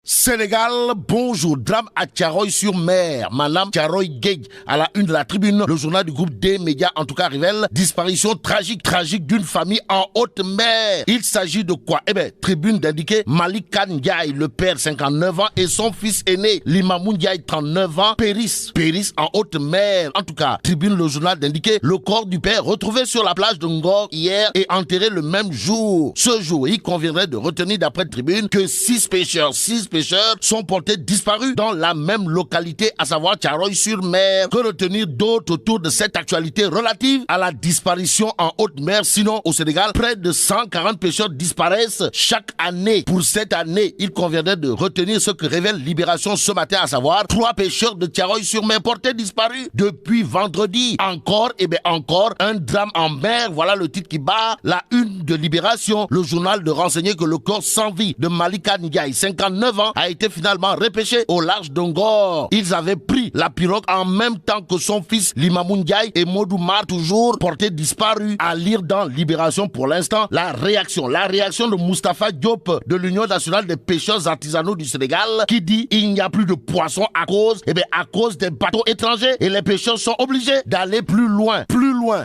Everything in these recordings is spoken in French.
Sénégal, bonjour. Drame à Thiaroye-sur-Mer. Madame Thiaroye Gueye, à la une de la tribune, le journal du groupe des médias, en tout cas, révèle disparition tragique d'une famille en haute mer. Il s'agit de quoi? Tribune d'indiquer Malik Khan Ndiaye, le père, 59 ans, et son fils aîné, Limamou Ndiaye, 39 ans, périssent en haute mer. En tout cas, tribune, le journal d'indiquer le corps du père retrouvé sur la plage de Ngor hier et enterré le même jour. Ce jour, il conviendrait de retenir d'après tribune que 6 pêcheurs sont portés disparus dans la même localité, à savoir Thiaroye-sur-Mer. Que retenir d'autre autour de cette actualité relative à la disparition en haute mer? Sinon, au Sénégal, près de 140 pêcheurs disparaissent chaque année. Pour cette année, il conviendrait de retenir ce que révèle Libération ce matin, à savoir 3 pêcheurs de Thiaroye-sur-Mer portés disparus depuis vendredi. Encore un drame en mer. Voilà le titre qui bat la une de Libération. Le journal de renseigner que le corps sans vie de Malika Ndiaye, 59 ans, a été finalement repêché au large d'Ongor. Ils avaient pris la pirogue en même temps que son fils Limamou Ndiaye et Modou Mar, toujours portés disparus. À lire dans Libération pour l'instant la réaction de Moustapha Diop de l'Union nationale des pêcheurs artisanaux du Sénégal, qui dit il n'y a plus de poissons à cause des bateaux étrangers, et les pêcheurs sont obligés d'aller plus loin,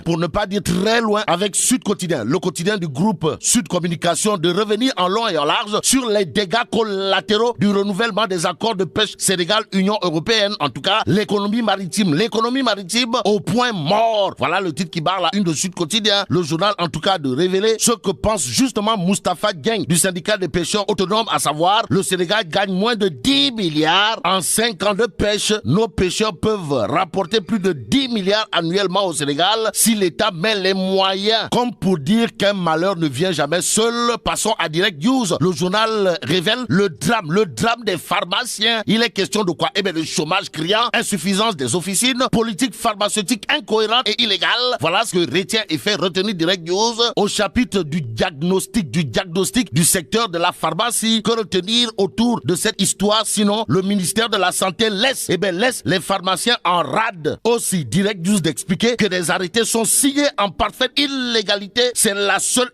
pour ne pas dire très loin, avec Sud Quotidien, le quotidien du groupe Sud Communication, de revenir en long et en large sur les dégâts collatéraux du renouvellement des accords de pêche Sénégal-Union européenne. En tout cas, l'économie maritime au point mort. Voilà le titre qui barre la une de Sud Quotidien. Le journal, en tout cas, de révéler ce que pense justement Moustapha Dieng du syndicat des pêcheurs autonomes, à savoir le Sénégal gagne moins de 10 milliards en 5 ans de pêche. Nos pêcheurs peuvent rapporter plus de 10 milliards annuellement au Sénégal si l'État met les moyens. Comme pour dire qu'un malheur ne vient jamais seul, passons à Direct News. Le journal révèle le drame des pharmaciens. Il est question de quoi? Le chômage criant, insuffisance des officines, politique pharmaceutique incohérente et illégale. Voilà ce que retient et fait retenir Direct News au chapitre du diagnostic du secteur de la pharmacie. Que retenir autour de cette histoire? Sinon, le ministère de la Santé laisse les pharmaciens en rade. Aussi, Direct News d'expliquer que des arrêtés sont signés en parfaite illégalité. C'est la seule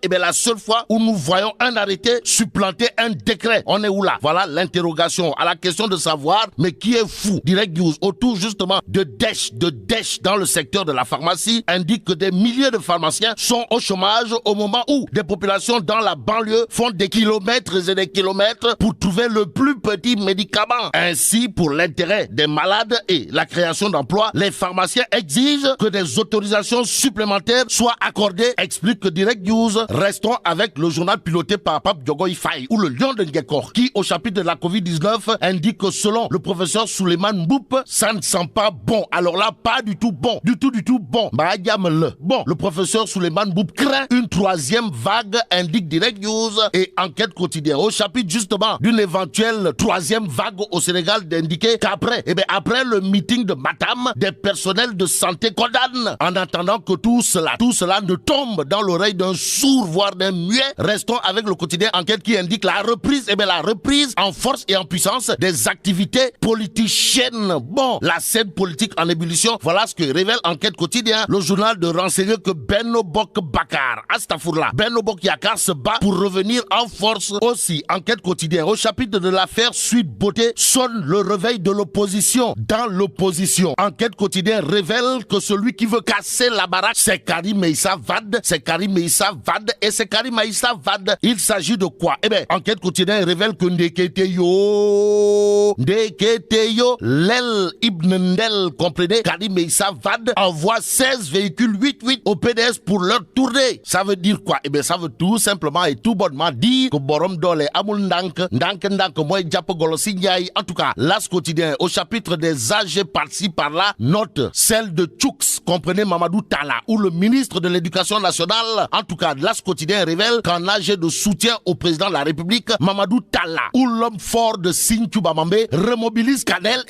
fois où nous voyons un arrêté supplanter un décret. On est où là? Voilà l'interrogation à la question de savoir, mais qui est fou? Direct News autour justement de dèche dans le secteur de la pharmacie indique que des milliers de pharmaciens sont au chômage au moment où des populations dans la banlieue font des kilomètres et des kilomètres pour trouver le plus petit médicament. Ainsi, pour l'intérêt des malades et la création d'emplois, les pharmaciens exigent que des autorisations supplémentaires soient accordées, explique que Direct News. Restons avec le journal piloté par Pape Diogoye Faye ou le Lion de Ngekor, qui au chapitre de la Covid-19 indique que selon le professeur Souleymane Mboup, ça ne sent pas bon. Alors là, pas du tout bon. Du tout bon. Bon, le professeur Souleymane Mboup craint une 3e vague, indique Direct News et Enquête Quotidien. Au chapitre justement d'une éventuelle 3e vague au Sénégal, d'indiquer qu'après, après le meeting de Matam, des personnels de santé condamnent. En attendant que tout cela ne tombe dans l'oreille d'un sourd, voire d'un muet, restons avec le quotidien Enquête qui indique la reprise en force et en puissance des activités politiciennes. Bon, la scène politique en ébullition, voilà ce que révèle Enquête Quotidien. Le journal de renseigner que Benno Bokk Bakar, Benno Bokk Yakaar se bat pour revenir en force. Aussi, Enquête Quotidien, au chapitre de l'affaire Sweet Beauté, sonne le réveil de l'opposition. Dans l'opposition, Enquête Quotidien révèle que celui qui veut casser la baraque, c'est Karim Meïssa Wade, Il s'agit de quoi? Enquête Quotidien révèle que Ndeketeyo, Lel Ibn Ndel, comprenez, Karim Meïssa Wade envoie 16 véhicules 8-8 au PDS pour leur tournée. Ça veut dire quoi? Ça veut tout simplement et tout bonnement dire que Borom Dole amul ndank moy japp golo si Ndiaye. En tout cas, L'As Quotidien, au chapitre des AG par-ci par-là, note celle de Tchoux, comprenez, Mamadou Talla, ou le ministre de l'Éducation nationale. En tout cas, L'As Quotidien révèle qu'en AG de soutien au président de la République, Mamadou Talla, ou l'homme fort de Sinthiou Bamambé, remobilise Kadel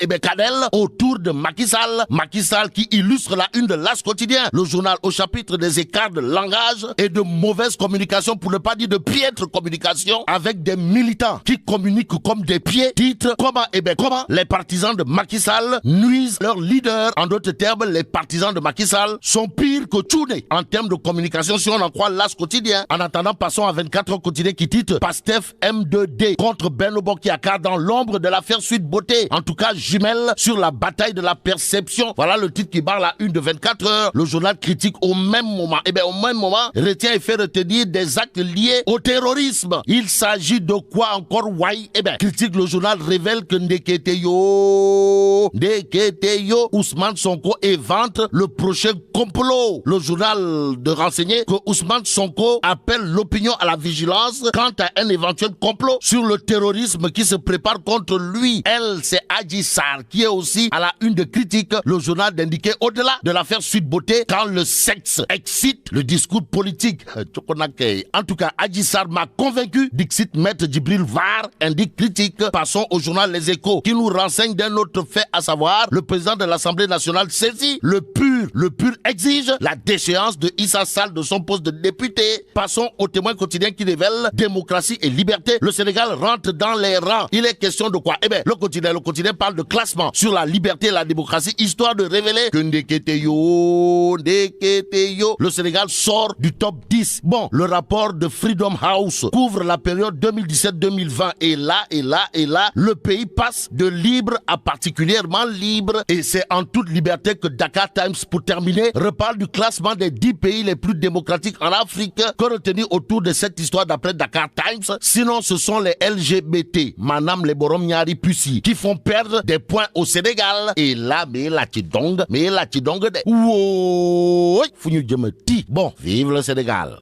autour de Macky Sall qui illustre la une de L'As Quotidien. Le journal au chapitre des écarts de langage et de mauvaise communication, pour ne pas dire de piètre communication, avec des militants qui communiquent comme des pieds. Titre, comment les partisans de Macky Sall nuisent leur leader. En d'autres termes, les partisans de Macky Sall sont sont pires que Tchouné en termes de communication si on en croit l'As quotidien. En attendant, passons à 24 heures quotidien qui titre Pastef M2D contre Benno Bokk Yakaar dans l'ombre de l'affaire Sweet Beauté. En tout cas, jumelle sur la bataille de la perception. Voilà le titre qui barre la une de 24 heures. Le journal critique au même moment. Au même moment, retient et fait retenir des actes liés au terrorisme. Il s'agit de quoi encore, Wai? Critique le journal révèle que Ndeketeyo, Ousmane Sonko évente le prochain complot. Le journal de renseigner que Ousmane Sonko appelle l'opinion à la vigilance quant à un éventuel complot sur le terrorisme qui se prépare contre lui. Elle, c'est Adji Sarr qui est aussi à la une de critique. Le journal d'indiquer au-delà de l'affaire Sweet Beauté quand le sexe excite le discours politique. En tout cas, Adji Sarr m'a convaincu, dixit Maître Djibril Var, indique critique. Passons au journal Les Échos qui nous renseigne d'un autre fait, à savoir le président de l'Assemblée nationale saisi. Le PUR exige la déchéance de Issa Sall de son poste de député. Passons au Témoin quotidien qui révèle démocratie et liberté. Le Sénégal rentre dans les rangs. Il est question de quoi? Le quotidien parle de classement sur la liberté et la démocratie, histoire de révéler que Ndeketeyo, le Sénégal sort du top 10. Bon, le rapport de Freedom House couvre la période 2017-2020 et là, le pays passe de libre à particulièrement libre et c'est en toute liberté que Dakar Times, pour terminer, reparle du classement des 10 pays les plus démocratiques en Afrique. Que retenir autour de cette histoire d'après Dakar Times? Sinon, ce sont les LGBT, Manam les Borom Nyari Pussy, qui font perdre des points au Sénégal. Et là, mais la tidong de. Bon, vive le Sénégal.